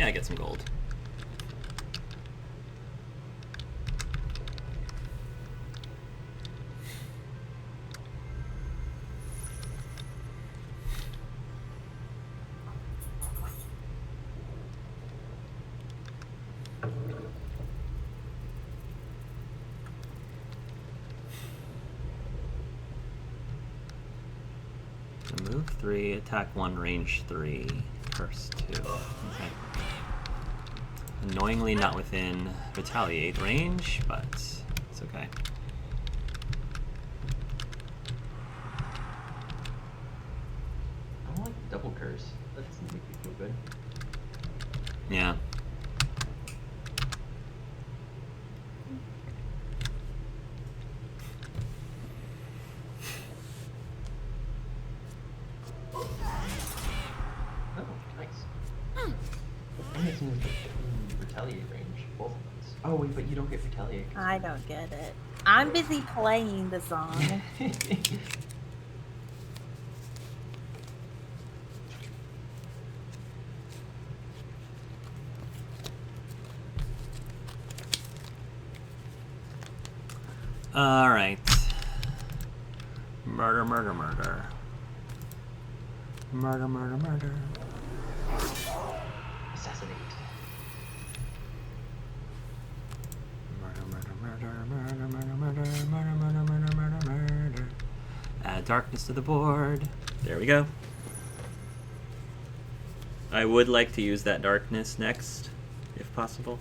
Yeah, I get some gold. Move 3, attack 1, range 3, curse 2. Okay. Annoyingly not within retaliate range, but it's okay. I don't like double curse. That doesn't make me feel good. Yeah. Oh, nice. And it's in retaliate range, both of those. Oh wait, but you don't get retaliate. I don't get it. I'm busy playing the song. Alright. Murder, murder, murder. Murder, murder, murder. Assassinate. Murder, murder, murder, murder, murder, murder, murder, murder, murder, murder, murder. Add darkness to the board. There we go. I would like to use that darkness next, if possible.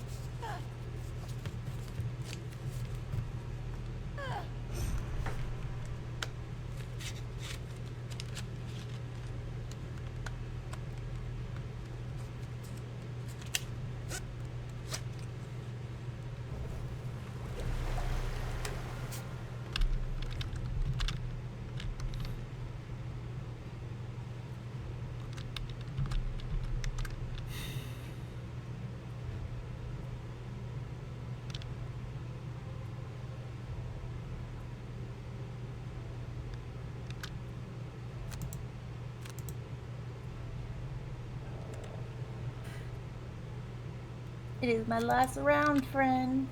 It is my last round, friend.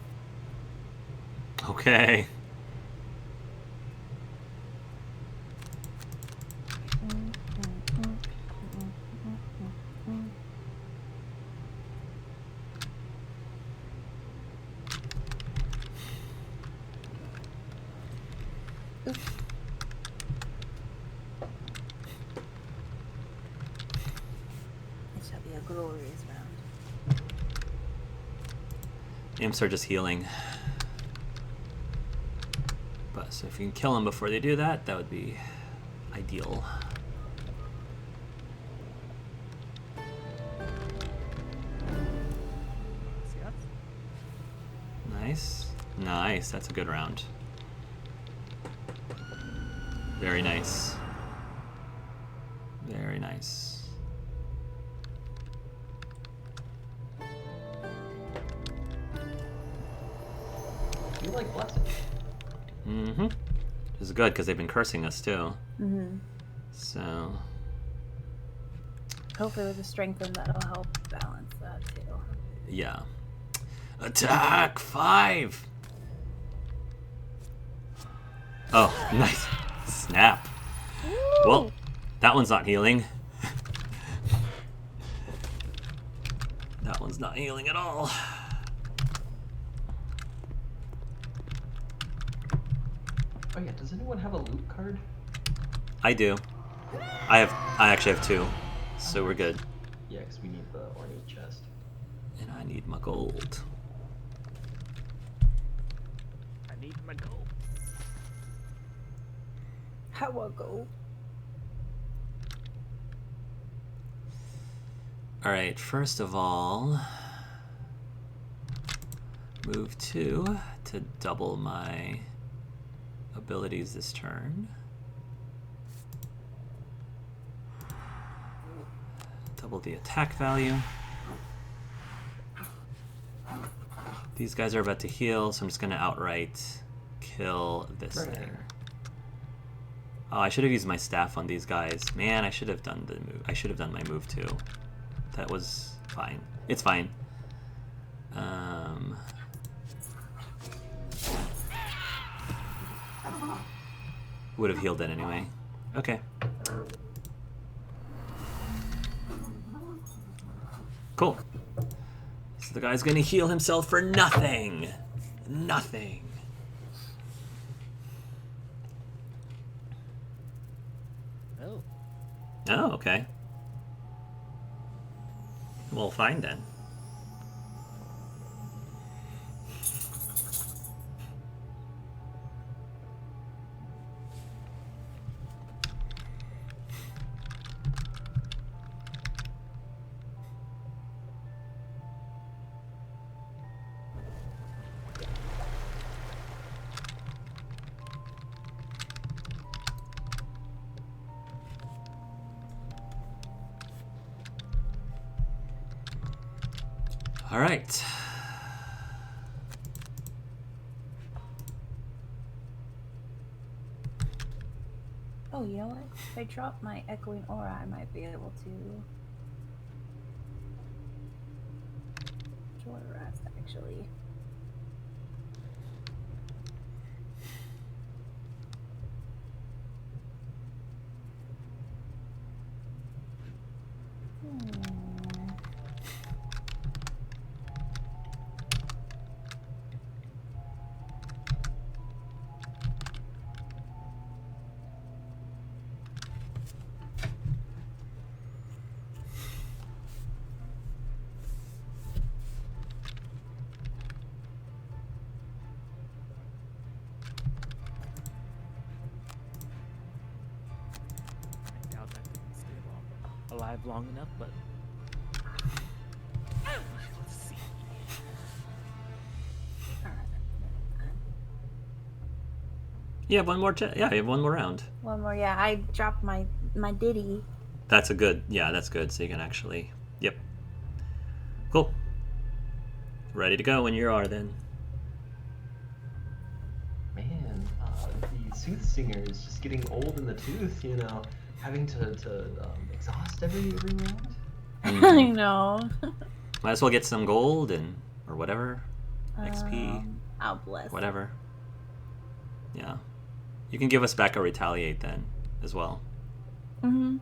Okay. Oops. It shall be a glorious round. Imps are just healing. But so if you can kill them before they do that, that would be ideal. Nice. Nice. That's a good round. Very nice. Very nice. You like blessing. Mm-hmm. This is good because they've been cursing us too. Mm-hmm. So Hopefully with the strengthen that'll help balance that too. yeah. Attack 5. Oh, nice. Snap. Woo! Well, that one's not healing. That one's not healing at all. Oh yeah, does anyone have a loot card? I do. I actually have 2. So we're good. Yeah, because we need the ornate chest. And I need my gold. I need my gold. How will go? Alright, first of all, move 2 to double my abilities this turn. Double the attack value. These guys are about to heal, so I'm just going to outright kill this thing. Oh, I should have used my staff on these guys. Man, I should have done the move. I should have done my move too. That was fine. It's fine. Would have healed it anyway. Okay. Cool. So the guy's gonna heal himself for nothing. Nothing. Oh. Oh, okay. Well, fine then. All right. Oh, you know what? If I drop my echoing aura, I might be able to short rest, actually. I doubt that didn't stay alive long enough, but let's see. Alright. Yeah, one more. Yeah, you have one more round. One more, yeah. I dropped my ditty. That's a good. Yeah, that's good. So you can actually. Yep. Cool. Ready to go when you are then. Man, the soothsinger is just getting old in the tooth, you know, having to exhaust every round. I know. Might as well get some gold and or whatever, XP, I'll bless. whatever. Yeah, you can give us back a retaliate then, as well. Mm-hmm.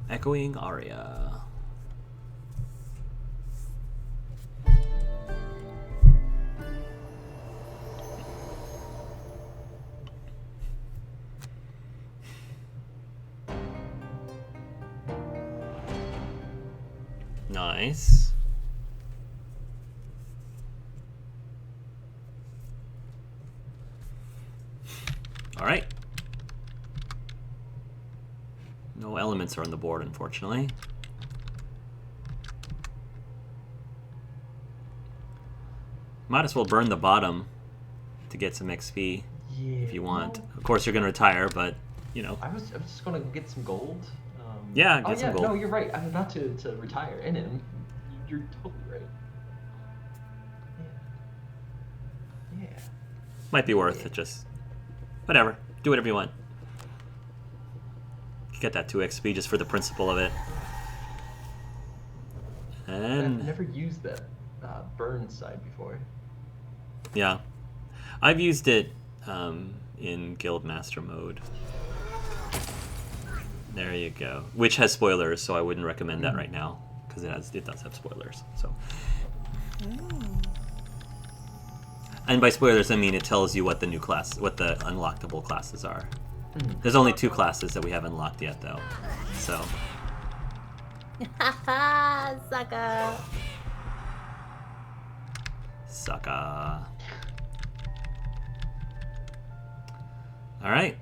Echoing aria. Nice. All right. No elements are on the board, unfortunately. Might as well burn the bottom to get some XP Yeah. if you want. well, Of course, you're going to retire, but, you know. I was just gonna get some gold. Yeah, oh, get some yeah, gold. No, you're right. I'm about to retire in it. You're totally right. Yeah. Yeah. Might be worth it, just... Whatever. Do whatever you want. Get that 2 XP just for the principle of it. I've And... never used that burn side before. Yeah. I've used it in Guildmaster mode. There you go. Which has spoilers, so I wouldn't recommend that right now. Because it does have spoilers. So. And by spoilers, I mean it tells you what the new class, what the unlockable classes are. There's only 2 classes that we haven't unlocked yet, though. So. Sucker. Sucker. All right.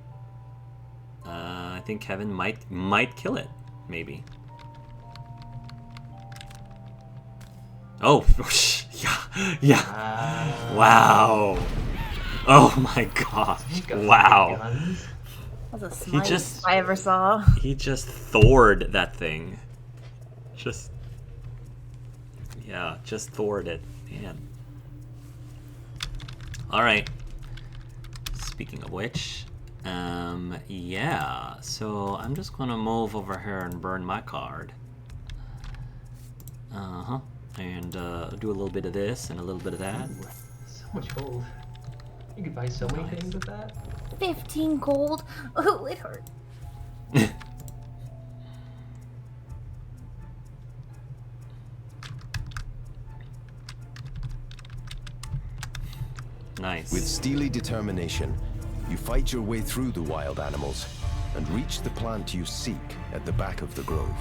I think Kevin might kill it, maybe. Oh, yeah. Wow. Oh my god. Wow. That was a smite just- I ever saw. He just thored that thing. Just thored it. Man. All right. Speaking of which, Yeah. So I'm just gonna move over here and burn my card. And do a little bit of this and a little bit of that. Ooh, so much gold. You could buy so many Nice. things with that. 15 gold. Oh, it hurt. Nice. With steely determination, you fight your way through the wild animals and reach the plant you seek at the back of the grove.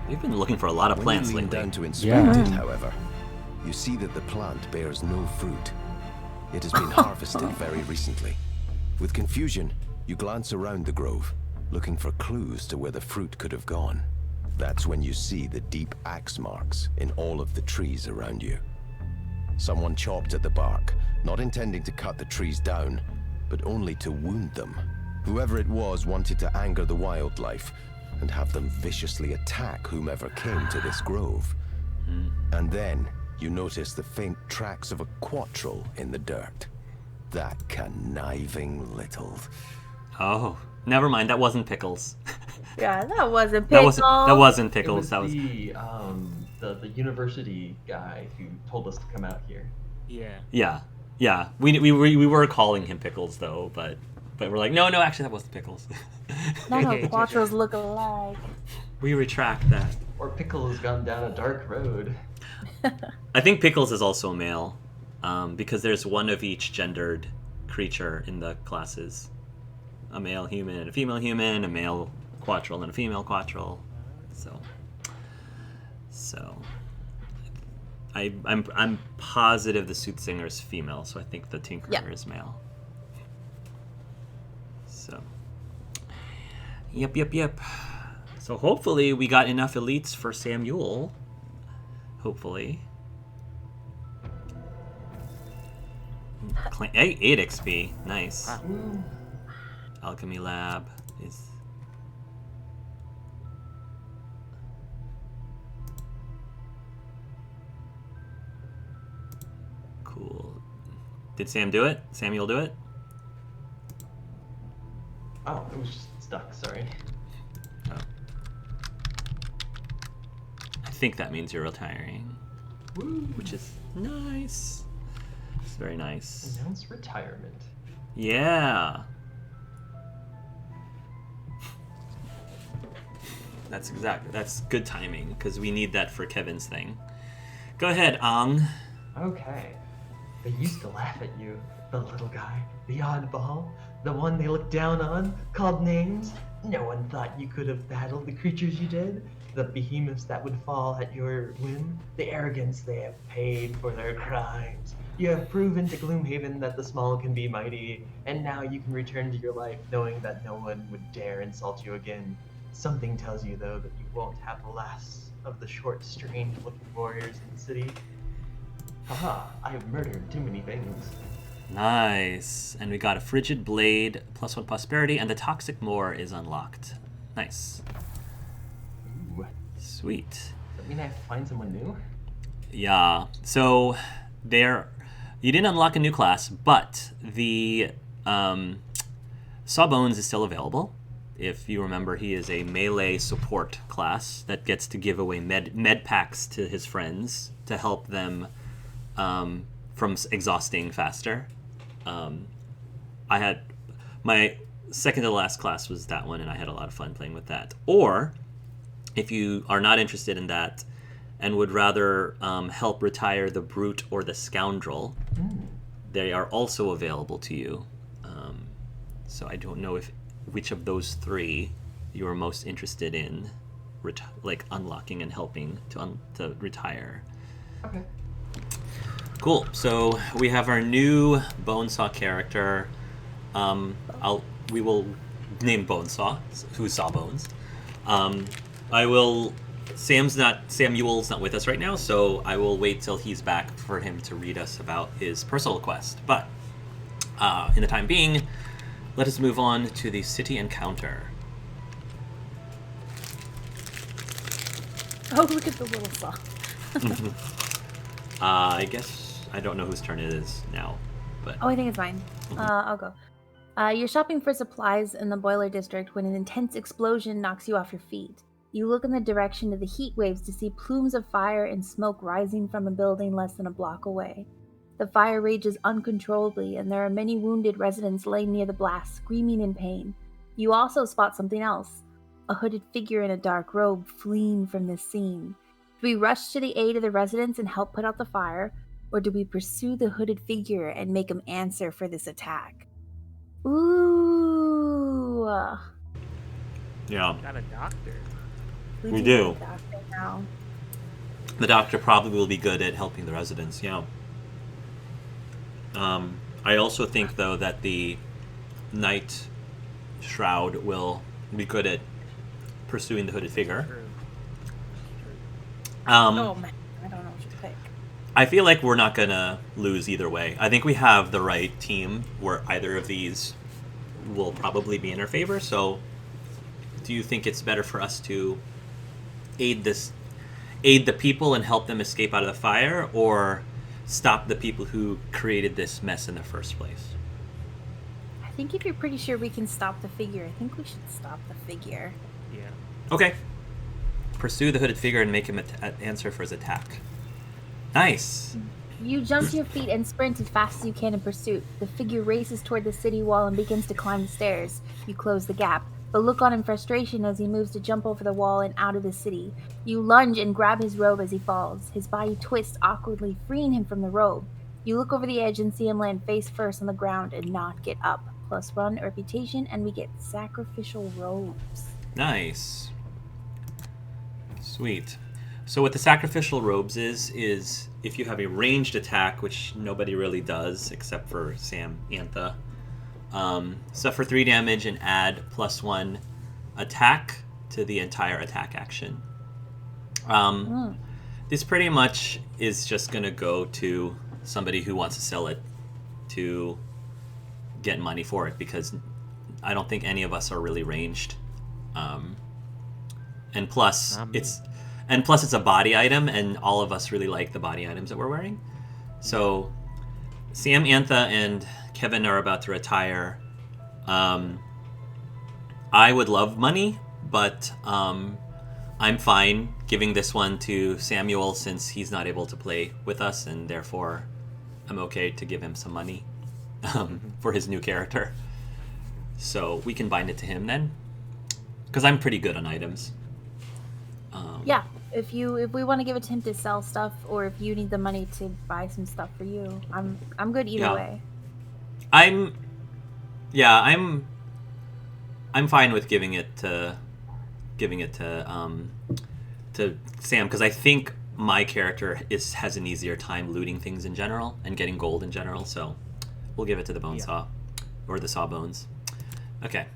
We've been looking for a lot of When plants you lean lately. down to inspect Yeah. it, however, you see that the plant bears no fruit. It has been harvested very recently. With confusion, you glance around the grove, looking for clues to where the fruit could have gone. That's when you see the deep axe marks in all of the trees around you. Someone chopped at the bark, not intending to cut the trees down, but only to wound them. Whoever it was wanted to anger the wildlife and have them viciously attack whomever came to this grove. And then you notice the faint tracks of a quattrel in the dirt. That conniving little... Oh, never mind. That wasn't Pickles. Yeah, that wasn't That Pickles. wasn't It Pickles. was That was. the university guy who told us to come out here. Yeah. Yeah. We were calling him Pickles though, but we're like, no, actually that wasn't Pickles. None Okay, of Quattros look alike. We retract that. Or Pickle has gone down a dark road. I think Pickles is also a male, because there's one of each gendered creature in the classes. A male human and a female human, a male quattrel and a female quattrel. So I'm positive the Soothsinger is female, so I think the Tinkerer is male. So Yep. So hopefully we got enough elites for Samuel. Hopefully. 8 XP. Nice. Wow. Alchemy Lab is... Cool. Did Sam do it? Samuel do it? Oh, it was just stuck, sorry. Oh. I think that means you're retiring. Woo! Which is nice. It's very nice. Announce retirement. Yeah. That's good timing, because we need that for Kevin's thing. Go ahead, Ang. Okay. They used to laugh at you, the little guy, the oddball, the one they looked down on, called names. No one thought you could have battled the creatures you did, the behemoths that would fall at your whim, the arrogance they have paid for their crimes. You have proven to Gloomhaven that the small can be mighty, and now you can return to your life knowing that no one would dare insult you again. Something tells you, though, that you won't have the last of the short, strange-looking warriors in the city. Haha, I have murdered too many things. Nice. And we got a Frigid Blade, +1 Prosperity, and the Toxic Moor is unlocked. Nice. Ooh. Sweet. Does that mean I have to find someone new? Yeah. So you didn't unlock a new class, but the Sawbones is still available. If you remember, he is a melee support class that gets to give away med packs to his friends to help them from exhausting faster. I had my second to last class was that one, and I had a lot of fun playing with that. Or if you are not interested in that and would rather help retire the Brute or the Scoundrel, they are also available to you. So I don't know which of those three you are most interested in, unlocking and helping to retire. Okay. Cool. So we have our new Bonesaw character. We will name Bonesaw, who's Sawbones. Samuel's not with us right now, so I will wait till he's back for him to read us about his personal quest. But in the time being, let us move on to the city encounter. Oh, look at the little saw. I guess I don't know whose turn it is now, but Oh, I think it's mine. I'll go. You're shopping for supplies in the boiler district when an intense explosion knocks you off your feet. You look in the direction of the heat waves to see plumes of fire and smoke rising from a building less than a block away. The fire rages uncontrollably, and there are many wounded residents laying near the blast, screaming in pain. You also spot something else, a hooded figure in a dark robe fleeing from this scene. Do we rush to the aid of the residents and help put out the fire, or do we pursue the hooded figure and make him answer for this attack? Ooh. Yeah, Got a doctor. We do. need a doctor now. the doctor probably will be good at helping the residents. Yeah. I also think though that the Night Shroud will be good at pursuing the hooded figure. True. Oh man, I don't know what to pick. I feel like we're not gonna lose either way. I think we have the right team where either of these will probably be in our favor. So, do you think it's better for us to aid the people and help them escape out of the fire, or stop the people who created this mess in the first place? I think if you're pretty sure we can stop the figure, I think we should stop the figure. Yeah. Okay. Pursue the hooded figure and make him answer for his attack. Nice. You jump to your feet and sprint as fast as you can in pursuit. The figure races toward the city wall and begins to climb the stairs. You close the gap, but look on in frustration as he moves to jump over the wall and out of the city. You lunge and grab his robe as he falls. His body twists awkwardly, freeing him from the robe. You look over the edge and see him land face first on the ground and not get up. +1 reputation, and we get sacrificial robes. Nice. Sweet. So what the sacrificial robes is if you have a ranged attack, which nobody really does except for Sam Antha, suffer 3 damage and add +1 attack to the entire attack action. This pretty much is just going to go to somebody who wants to sell it to get money for it, because I don't think any of us are really ranged. And plus it's a body item, and all of us really like the body items that we're wearing. So Sam, Antha, and Kevin are about to retire. I would love money, but I'm fine giving this one to Samuel since he's not able to play with us, and therefore I'm okay to give him some money for his new character. So we can bind it to him then, because I'm pretty good on items. Yeah, if we want to give it to him to sell stuff, or if you need the money to buy some stuff for you, I'm good either way. I'm fine with giving it to Sam, because I think my character has an easier time looting things in general and getting gold in general. So we'll give it to the bone saw, or the sawbones. Okay.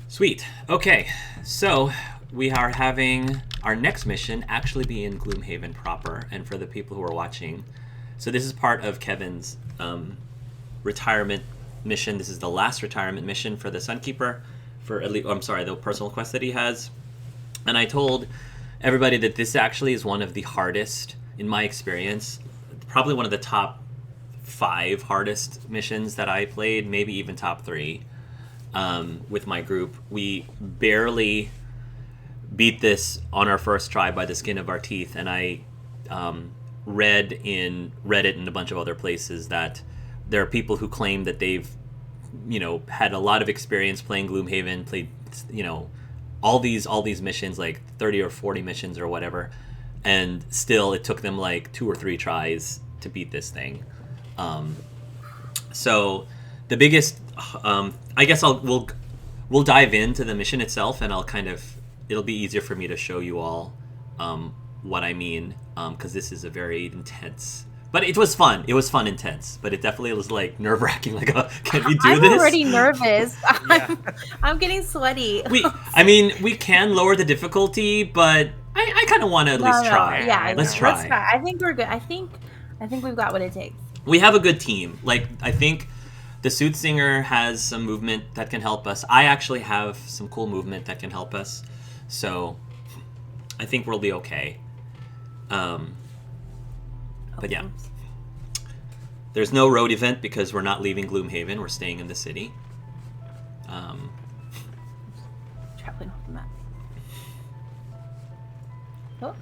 Sweet. Okay, so we are having our next mission actually be in Gloomhaven proper, and for the people who are watching, so this is part of Kevin's retirement mission. This is the last retirement mission for the Sunkeeper, the personal quest that he has. And I told everybody that this actually is one of the hardest, in my experience, probably one of the top 5 hardest missions that I played, maybe even top 3. With my group, we barely beat this on our first try by the skin of our teeth, and I read in Reddit and a bunch of other places that there are people who claim that they've had a lot of experience playing Gloomhaven, played all these missions, like 30 or 40 missions or whatever, and still it took them like 2 or 3 tries to beat this thing. So the biggest, I guess we'll dive into the mission itself, and it'll be easier for me to show you all what I mean, because this is a very intense, but it was fun. It was fun, intense, but it definitely was like nerve-wracking. Like, can we do this? I'm already nervous. I'm getting sweaty. We can lower the difficulty, but I kind of want to at least try. Yeah, let's try. I think we're good. I think we've got what it takes. We have a good team. Like, I think the Soothsinger has some movement that can help us. I actually have some cool movement that can help us. So I think we'll be okay. But yeah. There's no road event because we're not leaving Gloomhaven. We're staying in the city. Traveling off the map. Oh.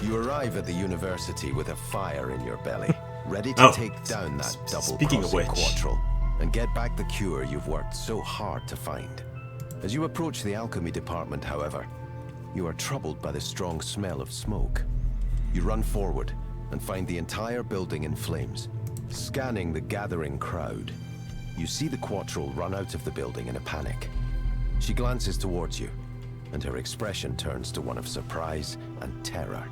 You arrive at the university with a fire in your belly, ready to take down that double-crossing Quattrel and get back the cure you've worked so hard to find. As you approach the alchemy department, however, you are troubled by the strong smell of smoke. You run forward and find the entire building in flames. Scanning the gathering crowd, you see the Quattrel run out of the building in a panic. She glances towards you, and her expression turns to one of surprise and terror.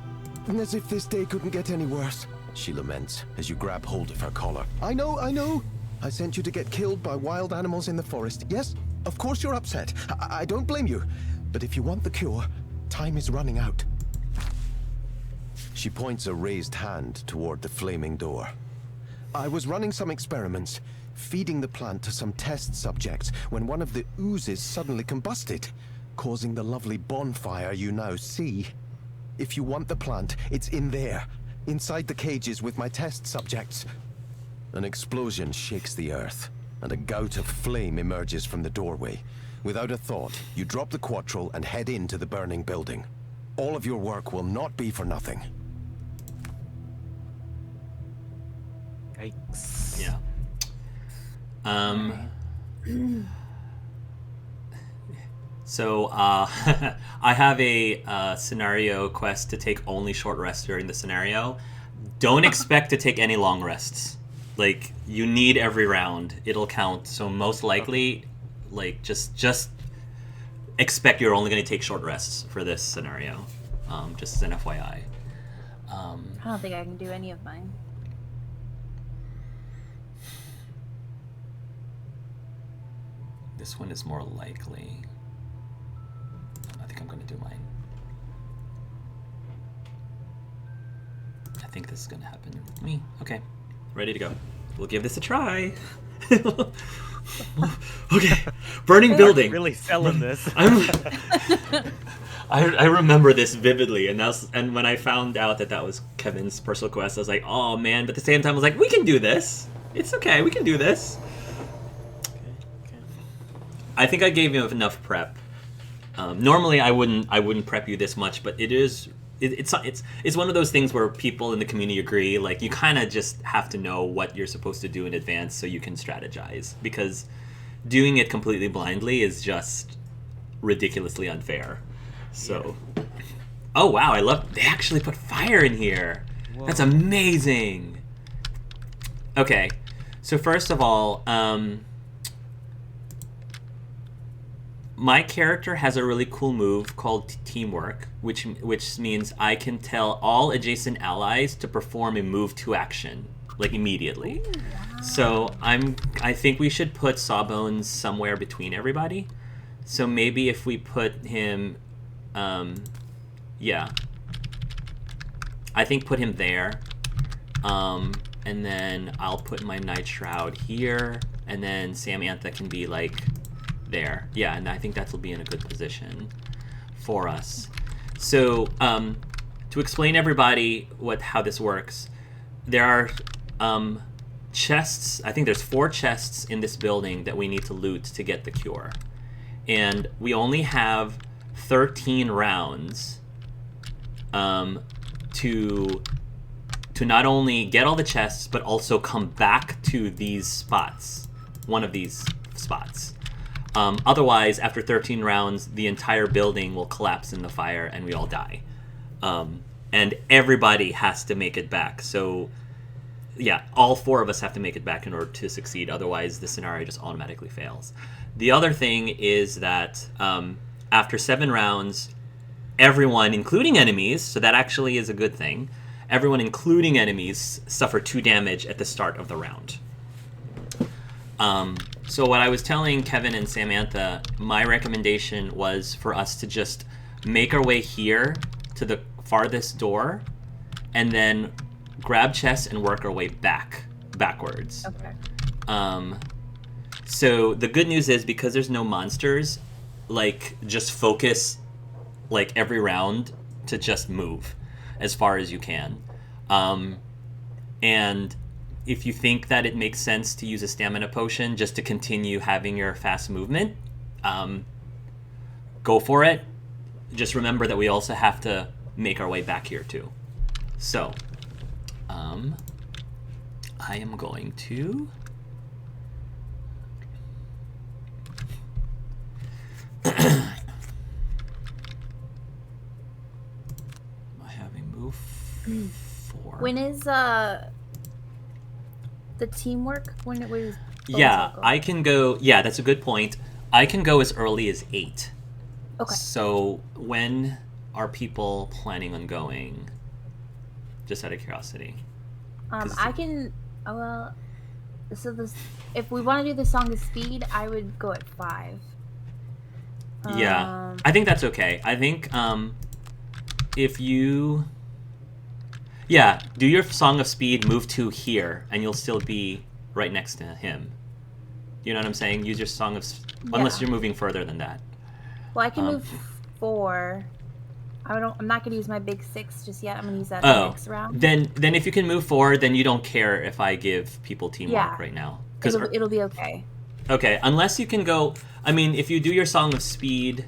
As if this day couldn't get any worse, she laments as you grab hold of her collar. I know. I sent you to get killed by wild animals in the forest. Yes, of course you're upset. I don't blame you. But if you want the cure, time is running out. She points a raised hand toward the flaming door. I was running some experiments, feeding the plant to some test subjects, when one of the oozes suddenly combusted, causing the lovely bonfire you now see. If you want the plant, it's in there, inside the cages with my test subjects. An explosion shakes the earth, and a gout of flame emerges from the doorway. Without a thought, you drop the Quattrel and head into the burning building. All of your work will not be for nothing. Yikes. Yeah. So, I have a scenario quest to take only short rests during the scenario. Don't expect to take any long rests. Like, you need every round. It'll count. So most likely, like, just expect you're only going to take short rests for this scenario. Just as an FYI. I don't think I can do any of mine. This one is more likely. I think I'm going to do mine. I think this is going to happen with me. Okay, ready to go. We'll give this a try. Okay, burning building. Really selling this. I remember this vividly, and when I found out that was Kevin's personal quest, I was like, oh man! But at the same time, I was like, we can do this. It's okay, we can do this. Okay. I think I gave you enough prep. Normally, I wouldn't prep you this much, but it's one of those things where people in the community agree. Like, you kind of just have to know what you're supposed to do in advance so you can strategize, because doing it completely blindly is just ridiculously unfair. So, oh wow, they actually put fire in here. Whoa. That's amazing. Okay, so first of all, my character has a really cool move called Teamwork, which means I can tell all adjacent allies to perform a move to action, like immediately. Ooh, wow. So I think we should put Sawbones somewhere between everybody. So maybe if we put him, yeah, I think put him there, and then I'll put my Night Shroud here, and then Samantha can be like there. Yeah, and I think that'll be in a good position for us. So, to explain everybody how this works, there are chests. I think there's 4 chests in this building that we need to loot to get the cure, and we only have 13 rounds to not only get all the chests but also come back to these spots, one of these spots. Otherwise, after 13 rounds, the entire building will collapse in the fire and we all die. And everybody has to make it back. So, yeah, all 4 of us have to make it back in order to succeed. Otherwise, the scenario just automatically fails. The other thing is that after 7 rounds, everyone, including enemies, so that actually is a good thing, everyone, including enemies, suffer 2 damage at the start of the round. So what I was telling Kevin and Samantha, my recommendation was for us to just make our way here to the farthest door and then grab chests and work our way backwards. Okay. So the good news is, because there's no monsters, like, just focus, like, every round to just move as far as you can. And if you think that it makes sense to use a stamina potion just to continue having your fast movement, go for it. Just remember that we also have to make our way back here too. So, I am going to... I having move 4. When is the teamwork? When it was? Yeah, I can go. Yeah, that's a good point. I can go as early as 8. Okay. So when are people planning on going? Just out of curiosity. I can. Well, so this. If we want to do the Song of Speed, I would go at 5. Yeah, I think that's okay. I think if you... Yeah, do your Song of Speed, move to here, and you'll still be right next to him. You know what I'm saying? Use your Song of... Unless you're moving further than that. Well, I can move 4. I'm not going to use my big 6 just yet. I'm going to use that next round. Then if you can move forward, then you don't care if I give people teamwork right now. It'll be okay. Okay, unless you can go... I mean, if you do your Song of Speed...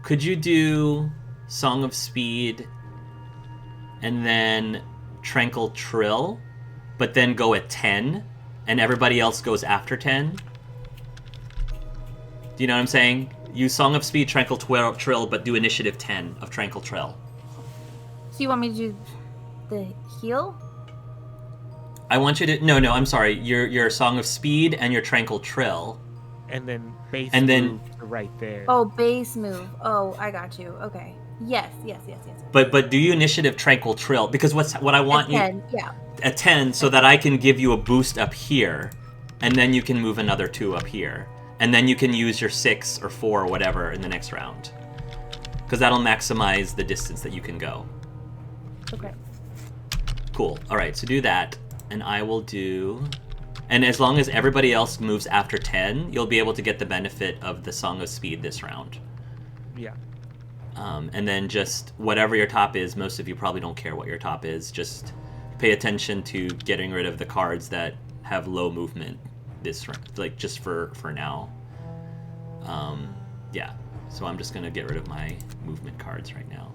Could you do Song of Speed and then Tranquil Trill, but then go at 10, and everybody else goes after 10? Do you know what I'm saying? Use Song of Speed, Tranquil Trill, but do Initiative 10 of Tranquil Trill. So you want me to do the heal? I want you to... No, I'm sorry. Your Song of Speed and your Tranquil Trill. And then base and then move right there. Oh, base move. Oh, I got you. Okay. Yes. But do you Initiative Tranquil Trill? Because what I want at 10, at 10, so that I can give you a boost up here, and then you can move another 2 up here, and then you can use your 6 or 4 or whatever in the next round, because that'll maximize the distance that you can go. Okay. Cool. All right. So do that, and I will do. And as long as everybody else moves after 10, you'll be able to get the benefit of the Song of Speed this round. Yeah. And then just whatever your top is, most of you probably don't care what your top is. Just pay attention to getting rid of the cards that have low movement this round, like just for now. Yeah. So I'm just gonna get rid of my movement cards right now.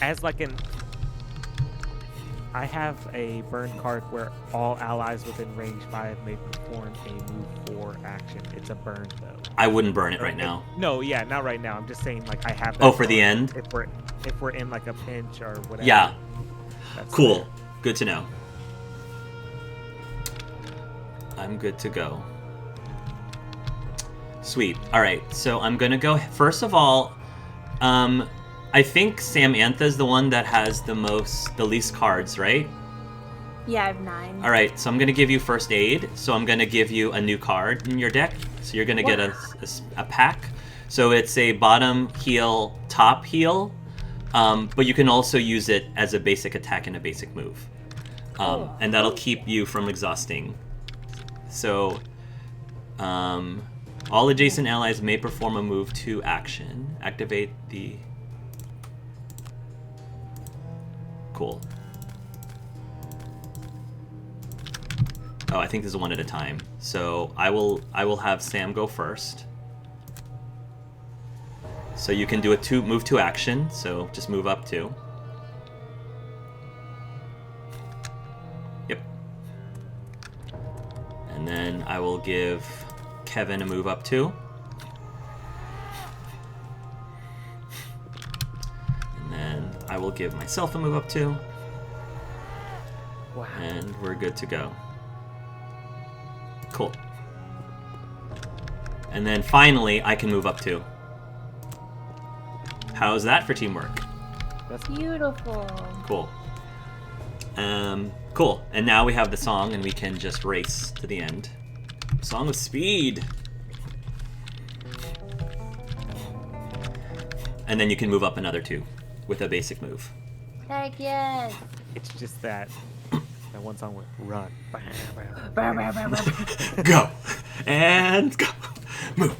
As like I have a burn card where all allies within range 5 may perform a move 4 action. It's a burn though. I wouldn't burn it right now. No, yeah, not right now. I'm just saying like I have that. Oh, for the end? If we're in like a pinch or whatever. Yeah. Cool. There. Good to know. I'm good to go. Sweet. All right. So I'm gonna go. First of all, I think Samantha's the one that has the least cards, right? Yeah, I have 9. All right. So I'm gonna give you first aid. So I'm gonna give you a new card in your deck. So you're gonna get a pack. So it's a bottom heal, top heal, but you can also use it as a basic attack and a basic move, and that'll keep you from exhausting. So, all adjacent allies may perform a move to action. Activate the... Cool. Oh, I think this is one at a time. So I will have Sam go first. So you can do a move to action. So just move up 2. Yep. And then I will give Kevin a move up 2. And then I will give myself a move up 2. Wow. And we're good to go. Cool. And then finally, I can move up 2. How's that for teamwork? That's beautiful. Cool. Cool. And now we have the song, and we can just race to the end. Song of Speed. And then you can move up another 2 with a basic move. Heck yes. It's just that one song with run. Go. And go. Move.